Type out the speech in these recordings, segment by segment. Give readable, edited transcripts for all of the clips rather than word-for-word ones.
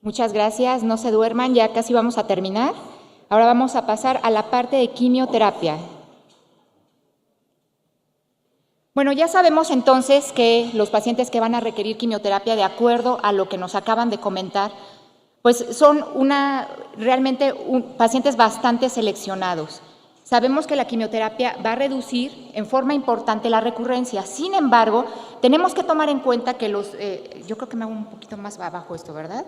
Muchas gracias, no se duerman, ya casi vamos a terminar. Ahora vamos a pasar a la parte de quimioterapia. Bueno, ya sabemos entonces que los pacientes que van a requerir quimioterapia, de acuerdo a lo que nos acaban de comentar, pues son realmente pacientes bastante seleccionados. Sabemos que la quimioterapia va a reducir en forma importante la recurrencia. Sin embargo, tenemos que tomar en cuenta que yo creo que me hago un poquito más abajo esto, ¿verdad?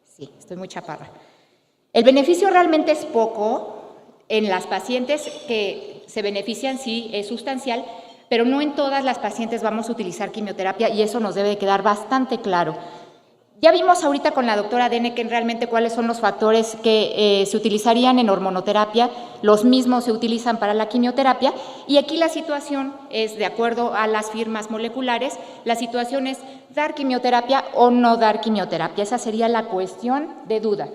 Sí, estoy muy chaparra. El beneficio realmente es poco. En las pacientes que se benefician sí es sustancial, pero no en todas las pacientes vamos a utilizar quimioterapia y eso nos debe de quedar bastante claro. Ya vimos ahorita con la doctora Deneken realmente cuáles son los factores que se utilizarían en hormonoterapia, los mismos se utilizan para la quimioterapia, y aquí la situación es, de acuerdo a las firmas moleculares, la situación es dar quimioterapia o no dar quimioterapia. Esa sería la cuestión de duda.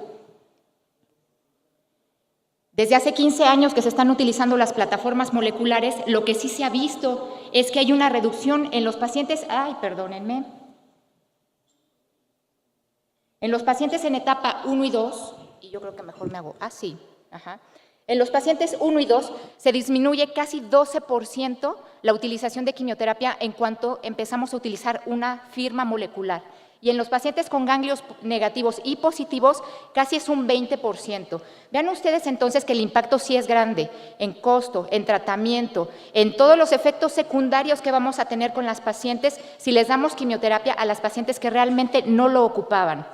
Desde hace 15 años que se están utilizando las plataformas moleculares, lo que sí se ha visto es que hay una reducción en los pacientes, en los pacientes en etapa 1 y 2, y yo creo que mejor me hago así, en los pacientes 1 y 2 se disminuye casi 12% la utilización de quimioterapia en cuanto empezamos a utilizar una firma molecular. Y en los pacientes con ganglios negativos y positivos casi es un 20%. Vean ustedes entonces que el impacto sí es grande en costo, en tratamiento, en todos los efectos secundarios que vamos a tener con las pacientes si les damos quimioterapia a las pacientes que realmente no lo ocupaban.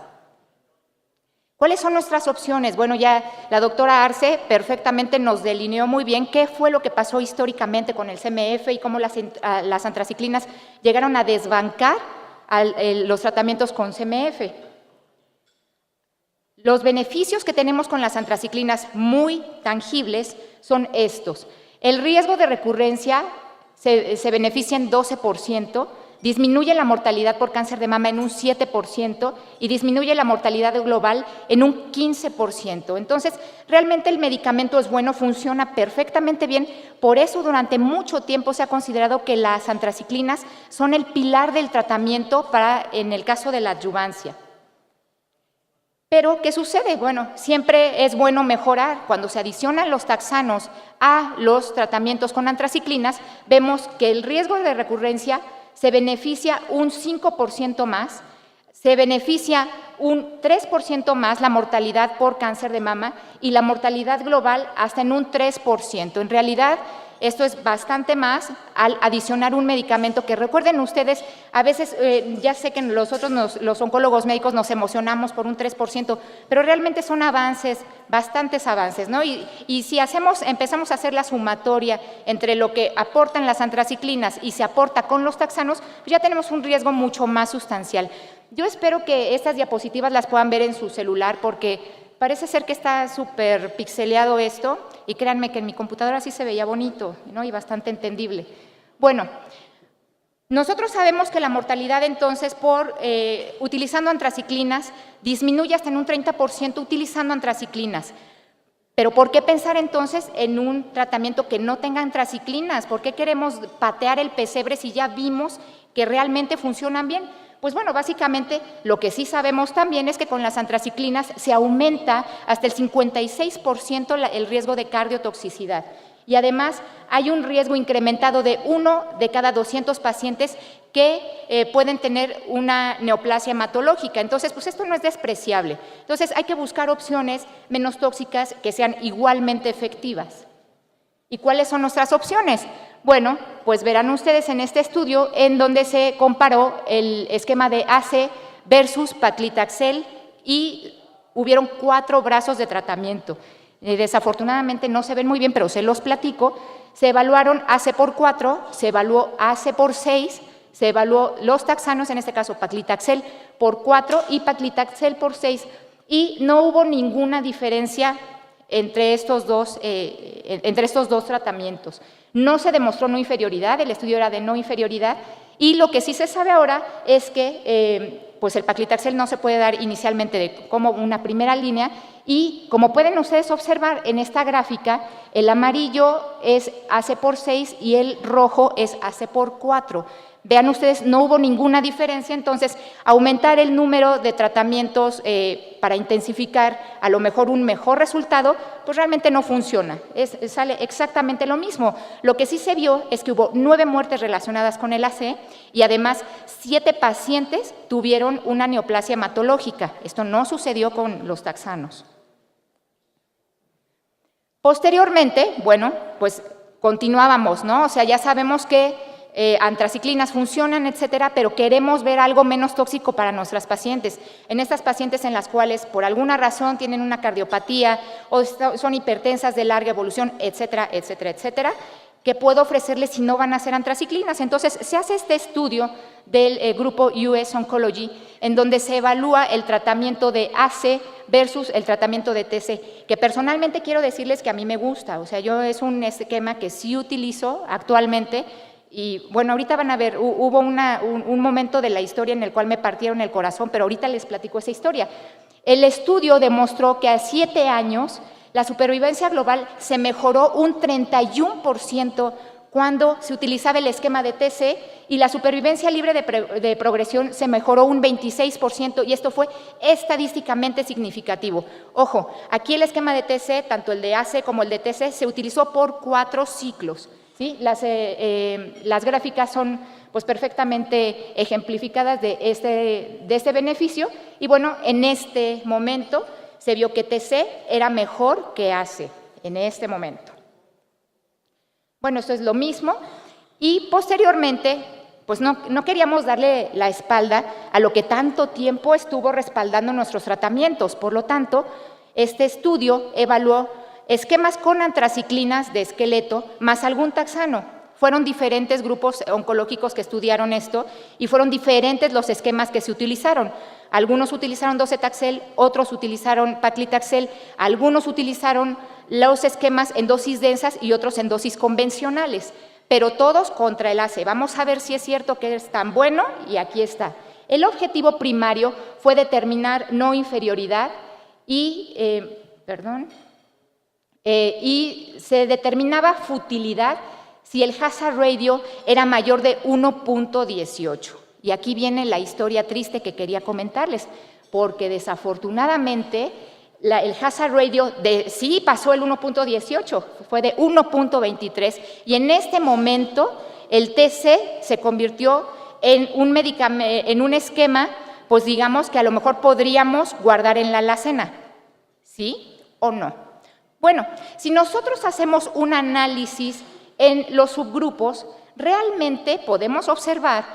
¿Cuáles son nuestras opciones? Bueno, ya la doctora Arce perfectamente nos delineó muy bien qué fue lo que pasó históricamente con el CMF y cómo las antraciclinas llegaron a desbancar los tratamientos con CMF. Los beneficios que tenemos con las antraciclinas muy tangibles son estos. El riesgo de recurrencia se beneficia en 12%, disminuye la mortalidad por cáncer de mama en un 7% y disminuye la mortalidad global en un 15%. Entonces, realmente el medicamento es bueno, funciona perfectamente bien. Por eso, durante mucho tiempo se ha considerado que las antraciclinas son el pilar del tratamiento en el caso de la adyuvancia. Pero, ¿qué sucede? Bueno, siempre es bueno mejorar. Cuando se adicionan los taxanos a los tratamientos con antraciclinas, vemos que el riesgo de recurrencia se beneficia un 5% más, se beneficia un 3% más la mortalidad por cáncer de mama y la mortalidad global hasta en un 3%. En realidad, esto es bastante más al adicionar un medicamento que, recuerden ustedes, a veces ya sé que nosotros los oncólogos médicos nos emocionamos por un 3%, pero realmente son avances, bastantes avances, ¿no? Y si empezamos a hacer la sumatoria entre lo que aportan las antraciclinas y se aporta con los taxanos, pues ya tenemos un riesgo mucho más sustancial. Yo espero que estas diapositivas las puedan ver en su celular porque parece ser que está súper pixeleado esto, y créanme que en mi computadora sí se veía bonito, ¿no? Y bastante entendible. Bueno, nosotros sabemos que la mortalidad entonces utilizando antraciclinas disminuye hasta en un 30% utilizando antraciclinas. Pero ¿por qué pensar entonces en un tratamiento que no tenga antraciclinas? ¿Por qué queremos patear el pesebre si ya vimos que realmente funcionan bien? Pues bueno, básicamente lo que sí sabemos también es que con las antraciclinas se aumenta hasta el 56% el riesgo de cardiotoxicidad. Y además hay un riesgo incrementado de 1 de cada 200 pacientes que pueden tener una neoplasia hematológica. Entonces, pues esto no es despreciable. Entonces, hay que buscar opciones menos tóxicas que sean igualmente efectivas. ¿Y cuáles son nuestras opciones? Bueno, pues verán ustedes en este estudio en donde se comparó el esquema de AC versus paclitaxel y hubieron 4 brazos de tratamiento. Desafortunadamente no se ven muy bien, pero se los platico. Se evaluaron AC por 4, se evaluó AC por 6, se evaluó los taxanos, en este caso paclitaxel por 4 y paclitaxel por 6, y no hubo ninguna diferencia entre estos dos tratamientos. No se demostró no inferioridad, el estudio era de no inferioridad, y lo que sí se sabe ahora es que pues el paclitaxel no se puede dar inicialmente como una primera línea, y como pueden ustedes observar en esta gráfica, el amarillo es AC por 6 y el rojo es AC por 4. Vean ustedes, no hubo ninguna diferencia, entonces aumentar el número de tratamientos para intensificar a lo mejor un mejor resultado, pues realmente no funciona, sale exactamente lo mismo. Lo que sí se vio es que hubo 9 muertes relacionadas con el AC y además 7 pacientes tuvieron una neoplasia hematológica. Esto no sucedió con los taxanos. Posteriormente, bueno, pues continuábamos, ¿no? O sea, ya sabemos que antraciclinas funcionan, etcétera, pero queremos ver algo menos tóxico para nuestras pacientes. En estas pacientes en las cuales por alguna razón tienen una cardiopatía o son hipertensas de larga evolución, etcétera, etcétera, etcétera, ¿qué puedo ofrecerles si no van a ser antraciclinas? Entonces, se hace este estudio del grupo US Oncology, en donde se evalúa el tratamiento de AC versus el tratamiento de TC, que personalmente quiero decirles que a mí me gusta, o sea, yo es un esquema que sí utilizo actualmente. Y bueno, ahorita van a ver, hubo un momento de la historia en el cual me partieron el corazón, pero ahorita les platico esa historia. El estudio demostró que a 7 años la supervivencia global se mejoró un 31% cuando se utilizaba el esquema de TC y la supervivencia libre de progresión se mejoró un 26% y esto fue estadísticamente significativo. Ojo, aquí el esquema de TC, tanto el de AC como el de TC, se utilizó por 4 ciclos. ¿Sí? Las gráficas son pues, perfectamente ejemplificadas de este beneficio y bueno, en este momento se vio que TC era mejor que AC en este momento. Bueno, esto es lo mismo y posteriormente pues no queríamos darle la espalda a lo que tanto tiempo estuvo respaldando nuestros tratamientos, por lo tanto, este estudio evaluó esquemas con antraciclinas de esqueleto más algún taxano. Fueron diferentes grupos oncológicos que estudiaron esto y fueron diferentes los esquemas que se utilizaron. Algunos utilizaron docetaxel, otros utilizaron paclitaxel, algunos utilizaron los esquemas en dosis densas y otros en dosis convencionales, pero todos contra el AC. Vamos a ver si es cierto que es tan bueno y aquí está. El objetivo primario fue determinar no inferioridad y se determinaba futilidad si el hazard ratio era mayor de 1.18. Y aquí viene la historia triste que quería comentarles, porque desafortunadamente el hazard ratio sí pasó el 1.18, fue de 1.23 y en este momento el TC se convirtió en un esquema, pues digamos que a lo mejor podríamos guardar en la alacena, ¿sí o no? Bueno, si nosotros hacemos un análisis en los subgrupos, realmente podemos observar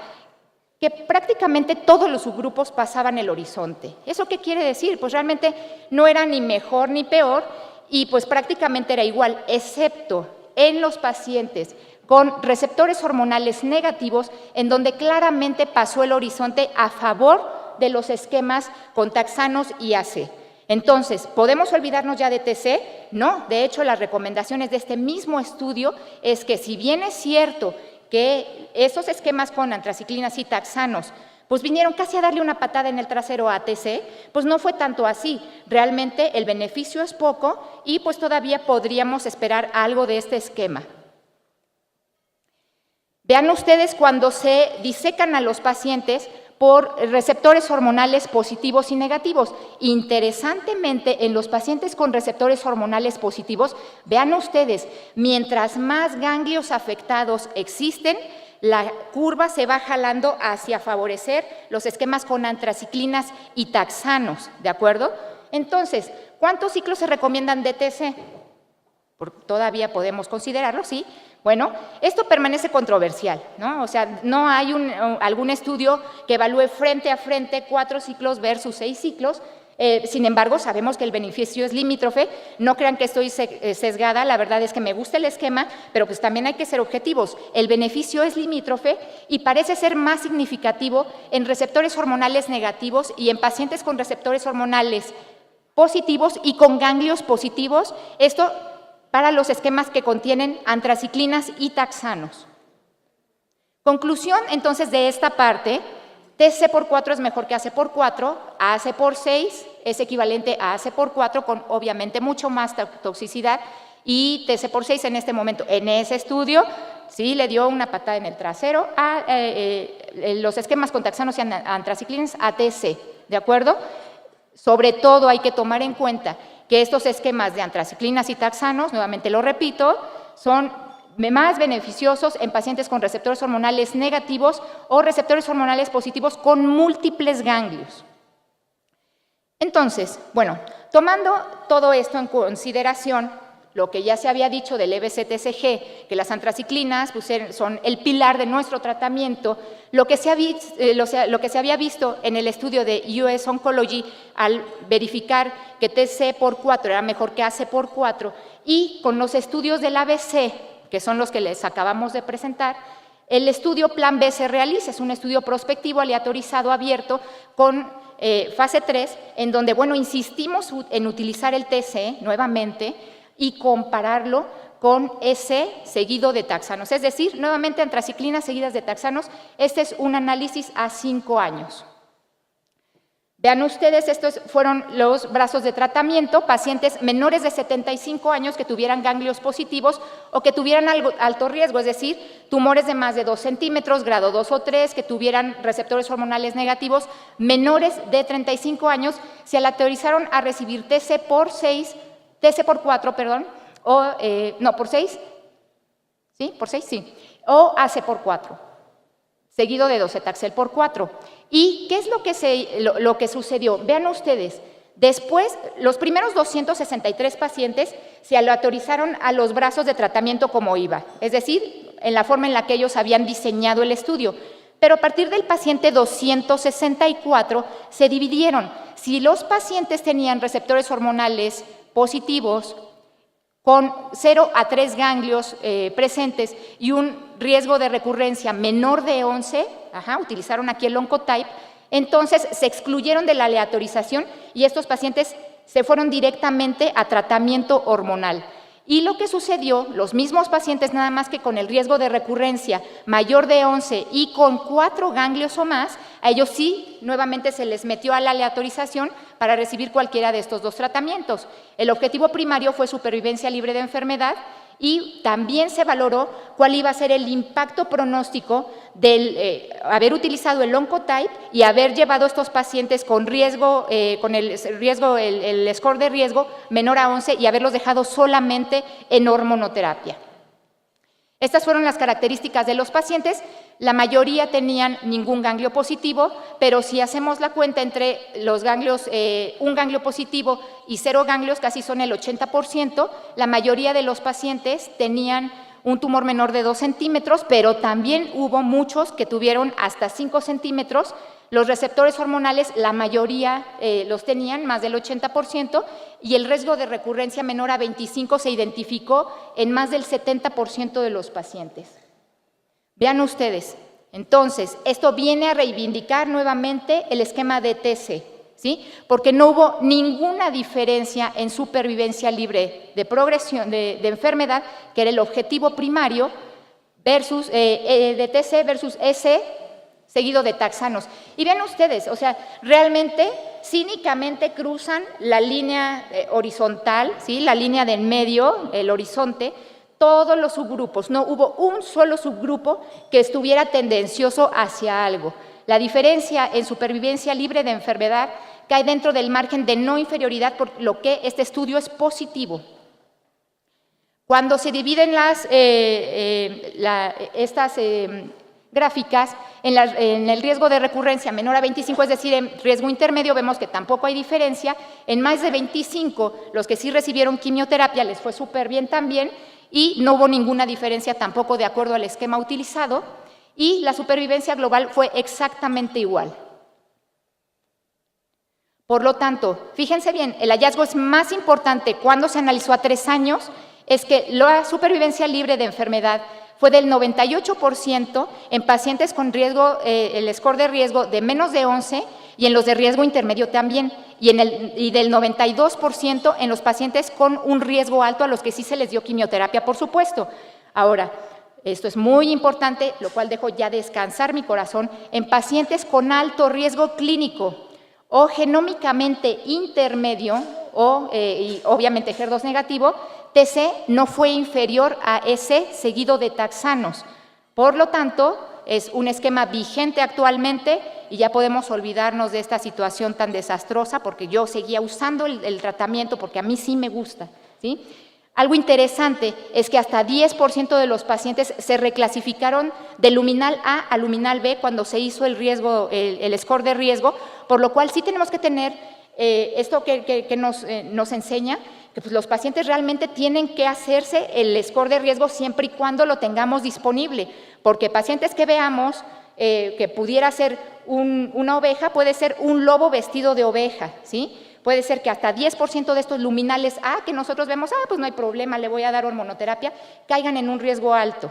que prácticamente todos los subgrupos pasaban el horizonte. ¿Eso qué quiere decir? Pues realmente no era ni mejor ni peor y pues prácticamente era igual, excepto en los pacientes con receptores hormonales negativos, en donde claramente pasó el horizonte a favor de los esquemas con taxanos y AC. Entonces, ¿podemos olvidarnos ya de TC? No, de hecho, las recomendaciones de este mismo estudio es que si bien es cierto que esos esquemas con antraciclinas y taxanos pues vinieron casi a darle una patada en el trasero a TC, pues no fue tanto así. Realmente el beneficio es poco y pues todavía podríamos esperar algo de este esquema. Vean ustedes cuando se disecan a los pacientes por receptores hormonales positivos y negativos. Interesantemente, en los pacientes con receptores hormonales positivos, vean ustedes, mientras más ganglios afectados existen, la curva se va jalando hacia favorecer los esquemas con antraciclinas y taxanos, ¿de acuerdo? Entonces, ¿cuántos ciclos se recomiendan de TC? Todavía podemos considerarlo, ¿sí? Bueno, esto permanece controversial, ¿no? O sea, no hay algún estudio que evalúe frente a frente 4 ciclos versus 6 ciclos. Sin embargo, sabemos que el beneficio es limítrofe. No crean que estoy sesgada, la verdad es que me gusta el esquema, pero pues también hay que ser objetivos. El beneficio es limítrofe y parece ser más significativo en receptores hormonales negativos y en pacientes con receptores hormonales positivos y con ganglios positivos. Esto para los esquemas que contienen antraciclinas y taxanos. Conclusión, entonces, de esta parte, TC por 4 es mejor que AC por 4, AC por 6 es equivalente a AC por 4 con obviamente mucho más toxicidad y TC por 6 en este momento, en ese estudio, sí le dio una patada en el trasero a los esquemas con taxanos y antraciclinas ATC, ¿de acuerdo? Sobre todo hay que tomar en cuenta que estos esquemas de antraciclinas y taxanos, nuevamente lo repito, son más beneficiosos en pacientes con receptores hormonales negativos o receptores hormonales positivos con múltiples ganglios. Entonces, bueno, tomando todo esto en consideración, lo que ya se había dicho del EBC-TCG, que las antraciclinas pues, son el pilar de nuestro tratamiento, lo que se había visto en el estudio de US Oncology al verificar que TC por 4 era mejor que AC por 4 y con los estudios del ABC, que son los que les acabamos de presentar, el estudio Plan B se realiza, es un estudio prospectivo aleatorizado abierto con fase 3, en donde, bueno, insistimos en utilizar el TC nuevamente y compararlo con ese seguido de taxanos, es decir, nuevamente antraciclinas seguidas de taxanos. Este es un análisis a 5 años. Vean ustedes, estos fueron los brazos de tratamiento, pacientes menores de 75 años que tuvieran ganglios positivos o que tuvieran alto riesgo, es decir, tumores de más de 2 centímetros, grado 2 o 3, que tuvieran receptores hormonales negativos, menores de 35 años, se aleatorizaron a recibir TC por 4, perdón, o, no, por 6, ¿sí? Por 6, sí, o AC por 4. Seguido de docetaxel por 4. ¿Y qué es lo que sucedió? Vean ustedes, después, los primeros 263 pacientes se aleatorizaron a los brazos de tratamiento como iba, es decir, en la forma en la que ellos habían diseñado el estudio. Pero a partir del paciente 264 se dividieron. Si los pacientes tenían receptores hormonales positivos, con 0 a 3 ganglios presentes y un riesgo de recurrencia menor de 11, utilizaron aquí el Oncotype, entonces se excluyeron de la aleatorización y estos pacientes se fueron directamente a tratamiento hormonal. Y lo que sucedió, los mismos pacientes, nada más que con el riesgo de recurrencia mayor de 11 y con 4 ganglios o más, a ellos sí, nuevamente se les metió a la aleatorización para recibir cualquiera de estos dos tratamientos. El objetivo primario fue supervivencia libre de enfermedad y también se valoró cuál iba a ser el impacto pronóstico del haber utilizado el Oncotype y haber llevado a estos pacientes con riesgo, el score de riesgo menor a 11 y haberlos dejado solamente en hormonoterapia. Estas fueron las características de los pacientes. La mayoría tenían ningún ganglio positivo, pero si hacemos la cuenta entre los ganglios, un ganglio positivo y 0 ganglios, casi son el 80%, la mayoría de los pacientes tenían un tumor menor de 2 centímetros, pero también hubo muchos que tuvieron hasta 5 centímetros. Los receptores hormonales, la mayoría los tenían, más del 80%, y el riesgo de recurrencia menor a 25 se identificó en más del 70% de los pacientes. Vean ustedes, entonces, esto viene a reivindicar nuevamente el esquema de TC, ¿sí? Porque no hubo ninguna diferencia en supervivencia libre de progresión de enfermedad, que era el objetivo primario, versus de TC versus S, seguido de taxanos. Y vean ustedes, o sea, realmente, cínicamente cruzan la línea horizontal, ¿sí? La línea de en medio, el horizonte, todos los subgrupos. No hubo un solo subgrupo que estuviera tendencioso hacia algo. La diferencia en supervivencia libre de enfermedad cae dentro del margen de no inferioridad, por lo que este estudio es positivo. Cuando se dividen estas gráficas, en el riesgo de recurrencia menor a 25, es decir, en riesgo intermedio, vemos que tampoco hay diferencia. En más de 25, los que sí recibieron quimioterapia les fue súper bien también y no hubo ninguna diferencia tampoco de acuerdo al esquema utilizado y la supervivencia global fue exactamente igual. Por lo tanto, fíjense bien, el hallazgo es más importante cuando se analizó a 3 años, es que la supervivencia libre de enfermedad fue del 98% en pacientes con riesgo, el score de riesgo de menos de 11 y en los de riesgo intermedio también, y del 92% en los pacientes con un riesgo alto a los que sí se les dio quimioterapia, por supuesto. Ahora, esto es muy importante, lo cual dejo ya descansar mi corazón, en pacientes con alto riesgo clínico o genómicamente intermedio, y obviamente HER2 negativo, TC no fue inferior a EC seguido de taxanos. Por lo tanto, es un esquema vigente actualmente y ya podemos olvidarnos de esta situación tan desastrosa porque yo seguía usando el tratamiento porque a mí sí me gusta, ¿sí? Algo interesante es que hasta 10% de los pacientes se reclasificaron de luminal A a luminal B cuando se hizo el score de riesgo, por lo cual sí tenemos que tener esto que nos enseña que pues, los pacientes realmente tienen que hacerse el score de riesgo siempre y cuando lo tengamos disponible, porque pacientes que veamos que pudiera ser una oveja, puede ser un lobo vestido de oveja, ¿sí? Puede ser que hasta 10% de estos luminales A que nosotros vemos, pues no hay problema, le voy a dar hormonoterapia, caigan en un riesgo alto.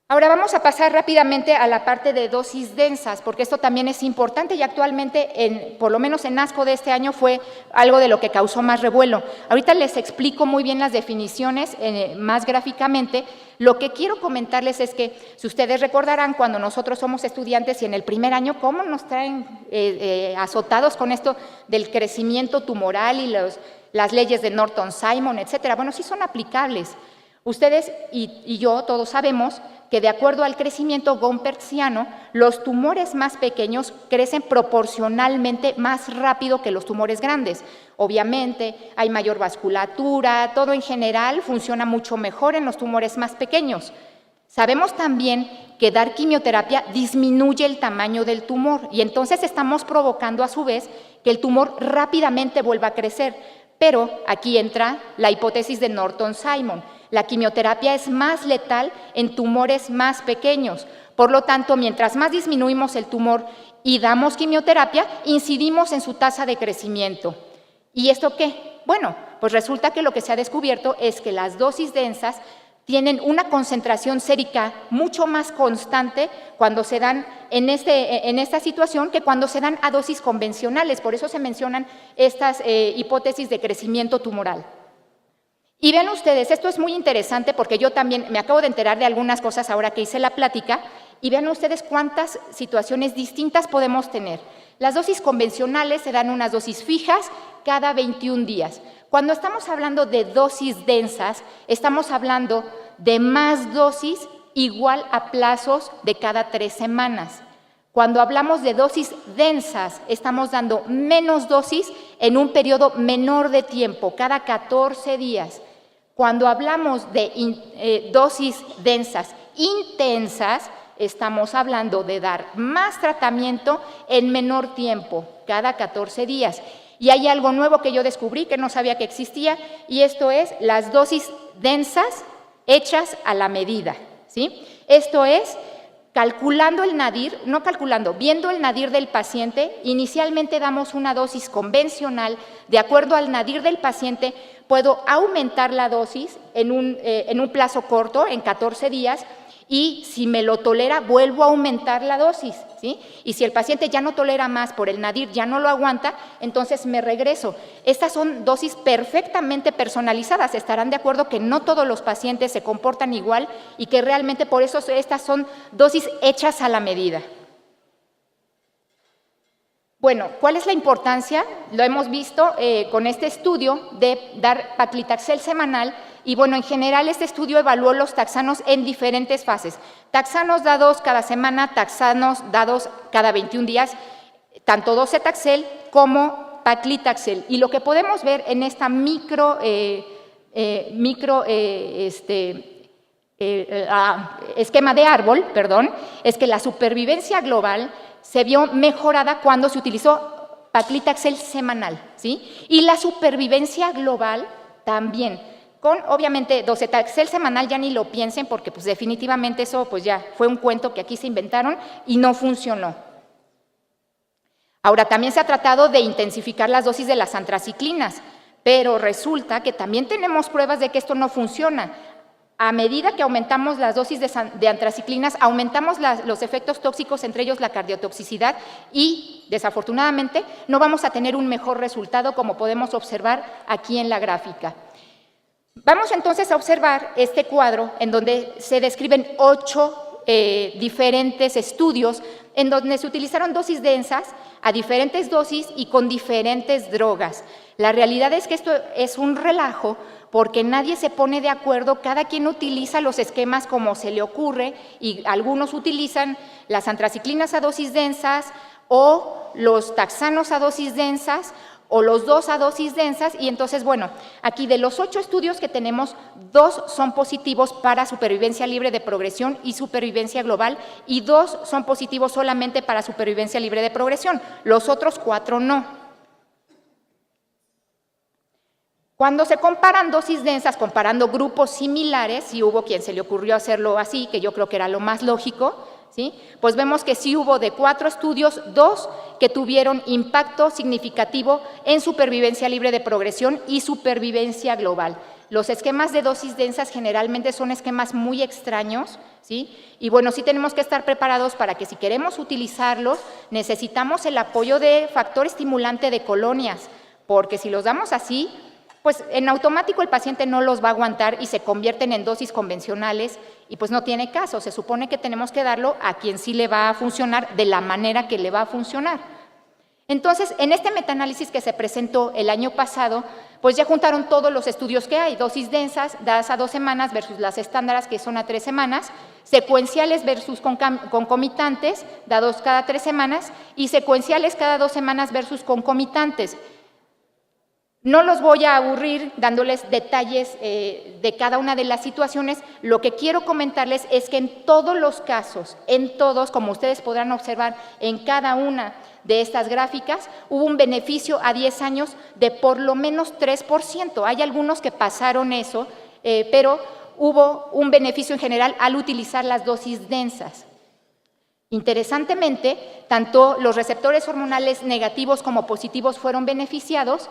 Ahora vamos a pasar rápidamente a la parte de dosis densas, porque esto también es importante y actualmente, por lo menos en ASCO de este año, fue algo de lo que causó más revuelo. Ahorita les explico muy bien las definiciones más gráficamente. Lo que quiero comentarles es que, si ustedes recordarán, cuando nosotros somos estudiantes y en el primer año, ¿cómo nos traen azotados con esto del crecimiento tumoral y las leyes de Norton-Simon, etcétera? Bueno, sí son aplicables. Ustedes y yo todos sabemos que de acuerdo al crecimiento gompertziano, los tumores más pequeños crecen proporcionalmente más rápido que los tumores grandes. Obviamente, hay mayor vasculatura, todo en general funciona mucho mejor en los tumores más pequeños. Sabemos también que dar quimioterapia disminuye el tamaño del tumor y entonces estamos provocando a su vez que el tumor rápidamente vuelva a crecer. Pero aquí entra la hipótesis de Norton-Simon. La quimioterapia es más letal en tumores más pequeños. Por lo tanto, mientras más disminuimos el tumor y damos quimioterapia, incidimos en su tasa de crecimiento. ¿Y esto qué? Bueno, pues resulta que lo que se ha descubierto es que las dosis densas tienen una concentración sérica mucho más constante cuando se dan en esta situación que cuando se dan a dosis convencionales. Por eso se mencionan estas hipótesis de crecimiento tumoral. Y vean ustedes, esto es muy interesante porque yo también me acabo de enterar de algunas cosas ahora que hice la plática, y vean ustedes cuántas situaciones distintas podemos tener. Las dosis convencionales se dan unas dosis fijas cada 21 días. Cuando estamos hablando de dosis densas, estamos hablando de más dosis igual a plazos de cada 3 semanas. Cuando hablamos de dosis densas, estamos dando menos dosis en un periodo menor de tiempo, cada 14 días. Cuando hablamos de dosis densas intensas, estamos hablando de dar más tratamiento en menor tiempo, cada 14 días. Y hay algo nuevo que yo descubrí que no sabía que existía, y esto es las dosis densas hechas a la medida, ¿sí? Esto es calculando el nadir, no calculando, viendo el nadir del paciente. Inicialmente damos una dosis convencional, de acuerdo al nadir del paciente, puedo aumentar la dosis en un plazo corto, en 14 días, y si me lo tolera, vuelvo a aumentar la dosis, ¿sí? Y si el paciente ya no tolera más por el nadir, ya no lo aguanta, entonces me regreso. Estas son dosis perfectamente personalizadas. Estarán de acuerdo que no todos los pacientes se comportan igual y que realmente por eso estas son dosis hechas a la medida. Bueno, ¿cuál es la importancia? Lo hemos visto con este estudio de dar paclitaxel semanal. Y bueno, en general este estudio evaluó los taxanos en diferentes fases. Taxanos dados cada semana, taxanos dados cada 21 días, tanto docetaxel como paclitaxel. Y lo que podemos ver en esta esquema de árbol, es que la supervivencia global se vio mejorada cuando se utilizó paclitaxel semanal, ¿sí? Y la supervivencia global también. Con, obviamente, docetaxel semanal ya ni lo piensen porque pues, definitivamente eso pues, ya fue un cuento que aquí se inventaron y no funcionó. Ahora, también se ha tratado de intensificar las dosis de las antraciclinas, pero resulta que también tenemos pruebas de que esto no funciona. A medida que aumentamos las dosis de antraciclinas, aumentamos los efectos tóxicos, entre ellos la cardiotoxicidad, y desafortunadamente no vamos a tener un mejor resultado como podemos observar aquí en la gráfica. Vamos entonces a observar este cuadro en donde se describen 8 diferentes estudios en donde se utilizaron dosis densas a diferentes dosis y con diferentes drogas. La realidad es que esto es un relajo porque nadie se pone de acuerdo, cada quien utiliza los esquemas como se le ocurre y algunos utilizan las antraciclinas a dosis densas o los taxanos a dosis densas o los dos a dosis densas, y entonces, bueno, aquí de los 8 estudios que tenemos, 2 son positivos para supervivencia libre de progresión y supervivencia global, y 2 son positivos solamente para supervivencia libre de progresión, los otros 4 no. Cuando se comparan dosis densas, comparando grupos similares, si hubo quien se le ocurrió hacerlo así, que yo creo que era lo más lógico, ¿sí? Pues vemos que sí hubo de 4 estudios, 2 que tuvieron impacto significativo en supervivencia libre de progresión y supervivencia global. Los esquemas de dosis densas generalmente son esquemas muy extraños, ¿sí? Y bueno, sí tenemos que estar preparados para que si queremos utilizarlos, necesitamos el apoyo de factor estimulante de colonias, porque si los damos así, pues en automático el paciente no los va a aguantar y se convierten en dosis convencionales y pues no tiene caso. Se supone que tenemos que darlo a quien sí le va a funcionar de la manera que le va a funcionar. Entonces, en este metaanálisis que se presentó el año pasado, pues ya juntaron todos los estudios que hay, dosis densas dadas a 2 semanas versus las estándares que son a 3 semanas, secuenciales versus concomitantes dados cada 3 semanas y secuenciales cada 2 semanas versus concomitantes. No los voy a aburrir dándoles detalles de cada una de las situaciones. Lo que quiero comentarles es que en todos los casos, en todos, como ustedes podrán observar en cada una de estas gráficas, hubo un beneficio a 10 años de por lo menos 3%. Hay algunos que pasaron eso, pero hubo un beneficio en general al utilizar las dosis densas. Interesantemente, tanto los receptores hormonales negativos como positivos fueron beneficiados.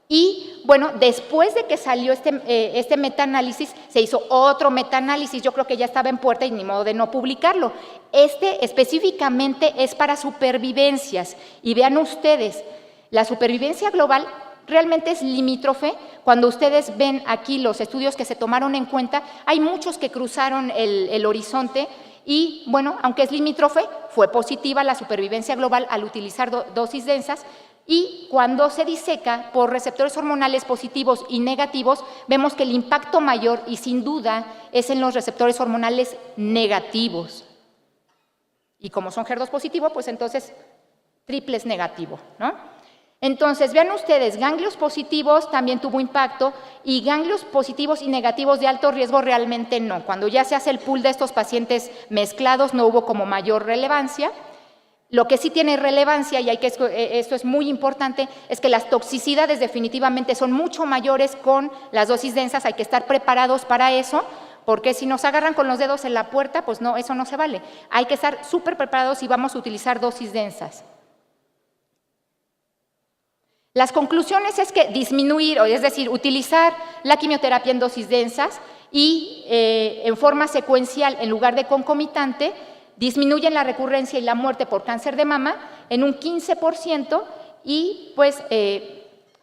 Y bueno, después de que salió este metaanálisis, se hizo otro metaanálisis, yo creo que ya estaba en puerta y ni modo de no publicarlo. Este específicamente es para supervivencias y vean ustedes, la supervivencia global realmente es limítrofe. Cuando ustedes ven aquí los estudios que se tomaron en cuenta, hay muchos que cruzaron el horizonte y bueno, aunque es limítrofe, fue positiva la supervivencia global al utilizar dosis densas. Y cuando se diseca por receptores hormonales positivos y negativos, vemos que el impacto mayor, y sin duda, es en los receptores hormonales negativos. Y como son HER2 positivo, pues entonces triples negativo, ¿no? Entonces, vean ustedes, ganglios positivos también tuvo impacto, y ganglios positivos y negativos de alto riesgo realmente no. Cuando ya se hace el pool de estos pacientes mezclados, no hubo como mayor relevancia. Lo que sí tiene relevancia, y esto es muy importante, es que las toxicidades definitivamente son mucho mayores con las dosis densas. Hay que estar preparados para eso, porque si nos agarran con los dedos en la puerta, pues no, eso no se vale. Hay que estar súper preparados si vamos a utilizar dosis densas. Las conclusiones es que disminuir, es decir, utilizar la quimioterapia en dosis densas y en forma secuencial en lugar de concomitante, disminuyen la recurrencia y la muerte por cáncer de mama en un 15% y pues,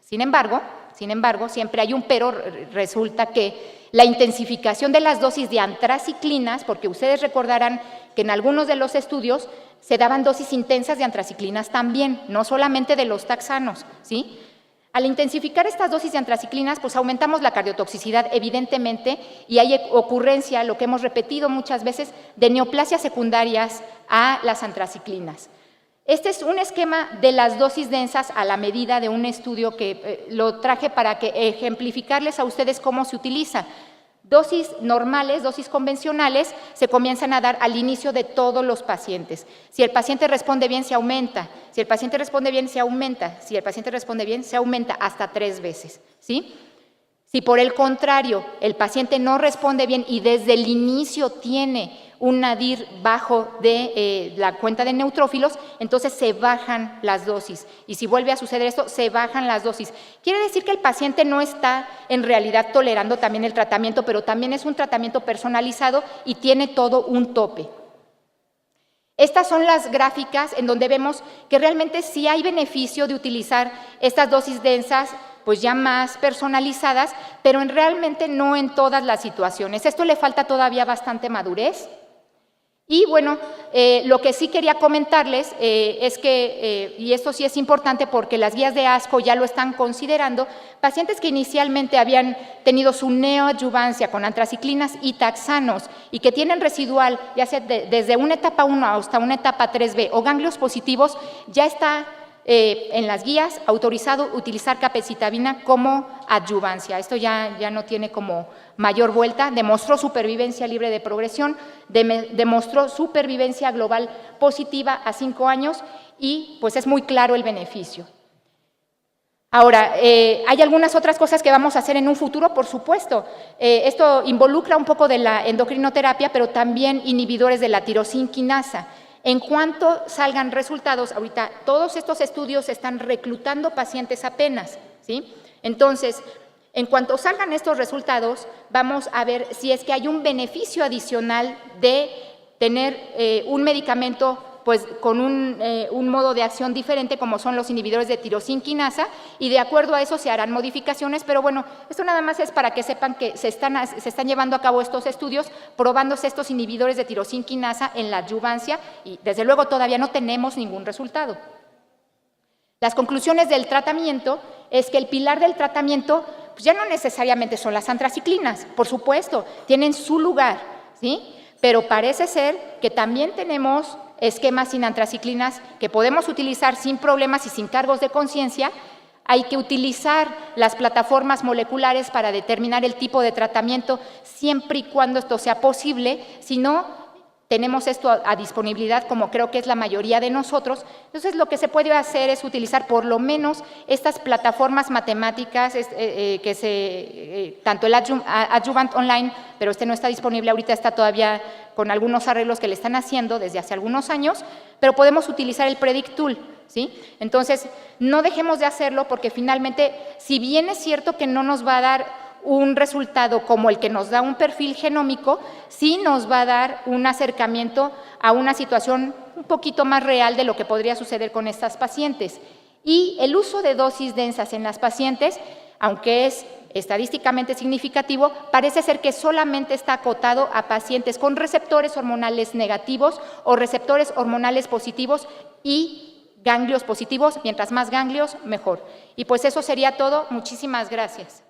sin embargo, siempre hay un pero, resulta que la intensificación de las dosis de antraciclinas, porque ustedes recordarán que en algunos de los estudios se daban dosis intensas de antraciclinas también, no solamente de los taxanos, ¿sí? Al intensificar estas dosis de antraciclinas, pues aumentamos la cardiotoxicidad evidentemente y hay ocurrencia, lo que hemos repetido muchas veces, de neoplasias secundarias a las antraciclinas. Este es un esquema de las dosis densas a la medida de un estudio que lo traje para ejemplificarles a ustedes cómo se utiliza. Dosis normales, dosis convencionales, se comienzan a dar al inicio de todos los pacientes. Si el paciente responde bien, se aumenta. Si el paciente responde bien, se aumenta. Si el paciente responde bien, se aumenta hasta 3 veces, ¿sí? Si por el contrario, el paciente no responde bien y desde el inicio tiene un nadir bajo de la cuenta de neutrófilos, entonces se bajan las dosis. Y si vuelve a suceder esto, se bajan las dosis. Quiere decir que el paciente no está en realidad tolerando también el tratamiento, pero también es un tratamiento personalizado y tiene todo un tope. Estas son las gráficas en donde vemos que realmente sí hay beneficio de utilizar estas dosis densas, pues ya más personalizadas, pero realmente no en todas las situaciones. Esto le falta todavía bastante madurez. Y bueno, lo que sí quería comentarles es que, y esto sí es importante porque las guías de ASCO ya lo están considerando, pacientes que inicialmente habían tenido su neoadyuvancia con antraciclinas y taxanos y que tienen residual, ya sea desde una etapa 1 hasta una etapa 3B o ganglios positivos, ya está en las guías autorizado utilizar capecitabina como adyuvancia. Esto ya no tiene como mayor vuelta, demostró supervivencia libre de progresión, demostró supervivencia global positiva a 5 años y pues es muy claro el beneficio. Ahora, hay algunas otras cosas que vamos a hacer en un futuro, por supuesto. Esto involucra un poco de la endocrinoterapia, pero también inhibidores de la tirosinquinasa. En cuanto salgan resultados, ahorita todos estos estudios están reclutando pacientes apenas, ¿sí? Entonces, en cuanto salgan estos resultados, vamos a ver si es que hay un beneficio adicional de tener un medicamento pues con un modo de acción diferente como son los inhibidores de tirosinquinasa y de acuerdo a eso se harán modificaciones, pero bueno, esto nada más es para que sepan que se están llevando a cabo estos estudios probándose estos inhibidores de tirosinquinasa en la adyuvancia y desde luego todavía no tenemos ningún resultado. Las conclusiones del tratamiento es que el pilar del tratamiento pues ya no necesariamente son las antraciclinas, por supuesto, tienen su lugar, ¿sí? Pero parece ser que también tenemos esquemas sin antraciclinas que podemos utilizar sin problemas y sin cargos de conciencia. Hay que utilizar las plataformas moleculares para determinar el tipo de tratamiento siempre y cuando esto sea posible, si no, tenemos esto a disponibilidad como creo que es la mayoría de nosotros, entonces lo que se puede hacer es utilizar por lo menos estas plataformas matemáticas, tanto el Adjuvant Online, pero este no está disponible ahorita, está todavía con algunos arreglos que le están haciendo desde hace algunos años, pero podemos utilizar el Predict Tool, ¿sí? Entonces, no dejemos de hacerlo porque finalmente, si bien es cierto que no nos va a dar un resultado como el que nos da un perfil genómico, sí nos va a dar un acercamiento a una situación un poquito más real de lo que podría suceder con estas pacientes. Y el uso de dosis densas en las pacientes, aunque es estadísticamente significativo, parece ser que solamente está acotado a pacientes con receptores hormonales negativos o receptores hormonales positivos y ganglios positivos, mientras más ganglios, mejor. Y pues eso sería todo. Muchísimas gracias.